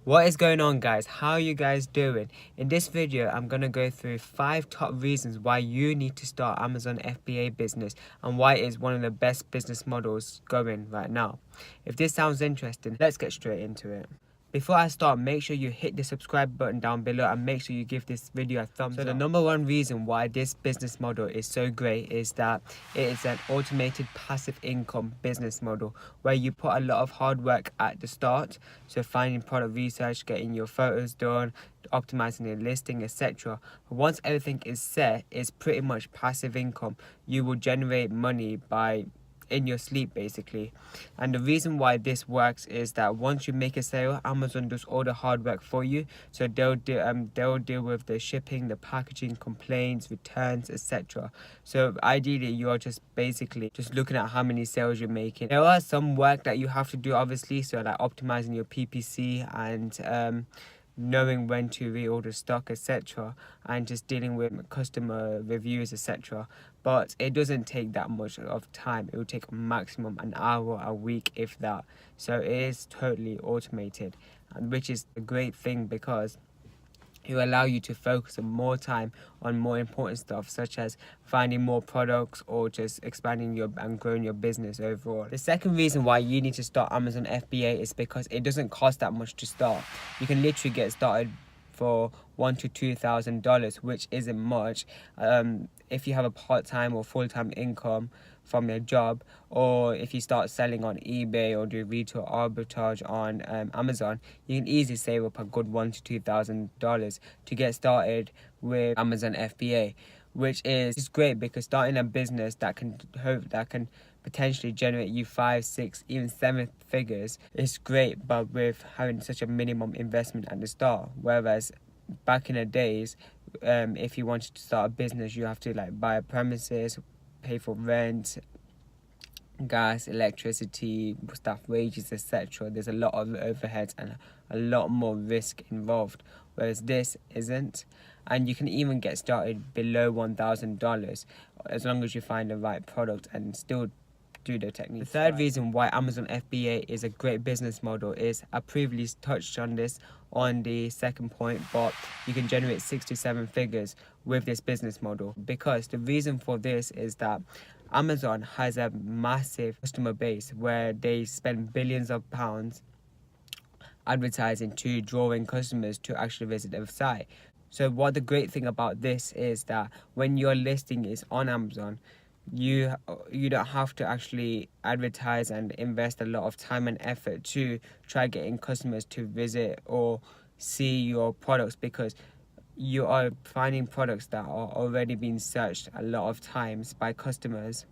What is going on, guys? How are you guys doing? In this video I'm gonna go through 5 top reasons why you need to start Amazon FBA business and why it is one of the best business models going right now. If this sounds interesting, let's get straight into it. Before I start, make sure you hit the subscribe button down below and make sure you give this video a thumbs up. So the number one reason why this business model is so great is that it is an automated passive income business model where you put a lot of hard work at the start, so finding product research, getting your photos done, optimizing your listing, etc. But once everything is set, it's pretty much passive income. You will generate money by in your sleep, basically. And the reason why this works is that once you make a sale, Amazon does all the hard work for you. So they'll deal with the shipping, the packaging, complaints, returns, etc. So ideally you're just basically just looking at how many sales you're making. There are some work that you have to do, obviously, so like optimizing your PPC and knowing when to reorder stock, etc., and just dealing with customer reviews, etc. But it doesn't take that much of time. It will take maximum an hour a week, if that. So it is totally automated, and which is a great thing because it will allow you to focus on more time on more important stuff, such as finding more products or just expanding your and growing your business overall. The second reason why you need to start Amazon FBA is because it doesn't cost that much to start. You can literally get started for $1,000 to $2,000, which isn't much. If you have a part-time or full-time income from your job, or if you start selling on eBay or do retail arbitrage on Amazon, you can easily save up a good $1,000 to $2,000 to get started with Amazon FBA, which is great because starting a business that can potentially generate you 5, 6, even 7 figures is great, but with having such a minimum investment at the start. Whereas back in the days, if you wanted to start a business, you have to like buy a premises, pay for rent, gas, electricity, staff wages, etc. There's a lot of overheads and a lot more risk involved, whereas this isn't. And you can even get started below $1,000 as long as you find the right product and still do the technique. The third reason why Amazon FBA is a great business model is, I previously touched on this on the second point, but you can generate 6 to 7 figures with this business model. Because the reason for this is that Amazon has a massive customer base where they spend billions of pounds advertising to draw in customers to actually visit their site. So what the great thing about this is that when your listing is on Amazon, you don't have to actually advertise and invest a lot of time and effort to try getting customers to visit or see your products, because you are finding products that are already being searched a lot of times by customers.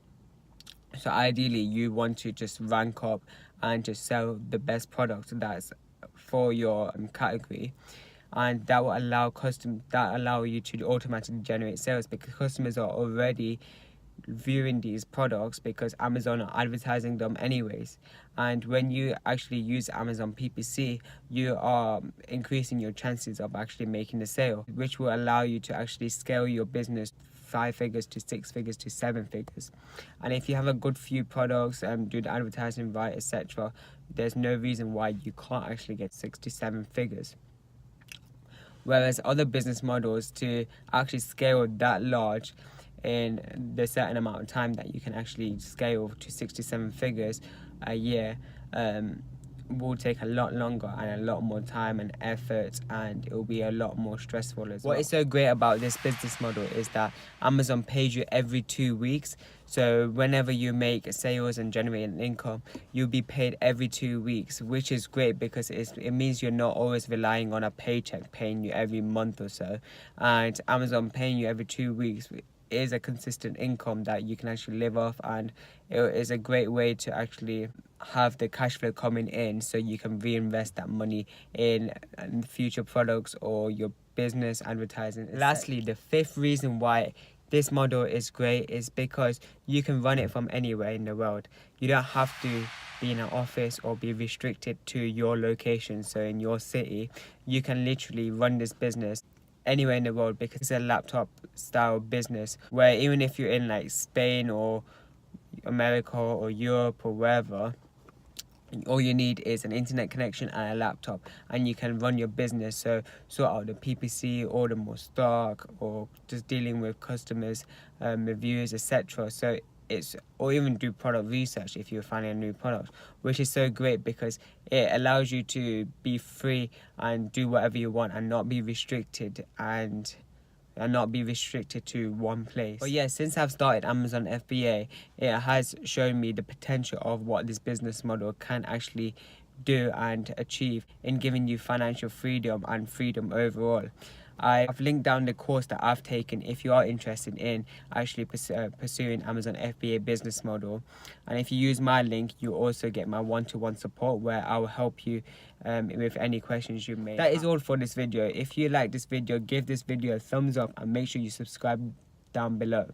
So ideally you want to just rank up and just sell the best product that's for your category, and that will allow you to automatically generate sales because customers are already viewing these products because Amazon are advertising them anyways. And when you actually use Amazon PPC, you are increasing your chances of actually making a sale, which will allow you to actually scale your business 5 figures to 6 figures to 7 figures. And if you have a good few products and do the advertising right, etc., there's no reason why you can't actually get 6 to 7 figures. Whereas other business models, to actually scale that large in the certain amount of time that you can actually scale to 6 to 7 figures a year, will take a lot longer and a lot more time and effort, and it will be a lot more stressful as well. What is so great about this business model is that Amazon pays you every 2 weeks. So whenever you make sales and generate an income, you'll be paid every 2 weeks, which is great because it means you're not always relying on a paycheck paying you every month or so. And Amazon paying you every 2 weeks is a consistent income that you can actually live off, and it is a great way to actually have the cash flow coming in so you can reinvest that money in future products or your business advertising. Lastly, the fifth reason why this model is great is because you can run it from anywhere in the world. You don't have to be in an office or be restricted to your location. So in your city, you can literally run this business anywhere in the world because it's a laptop style business where even if you're in like Spain or America or Europe or wherever, All you need is an internet connection and a laptop, and you can run your business. So sort out the PPC, order more stock, or just dealing with customers, reviews, etc. So it's, or even do product research if you're finding a new product, which is so great because it allows you to be free and do whatever you want and not be restricted and not be restricted to one place. But yeah, since I've started Amazon FBA, it has shown me the potential of what this business model can actually do and achieve in giving you financial freedom and freedom overall. I've linked down the course that I've taken if you are interested in actually pursuing Amazon FBA business model. And if you use my link, you also get my one-to-one support where I will help you with any questions you may have. That is all for this video. If you like this video, give this video a thumbs up and make sure you subscribe down below.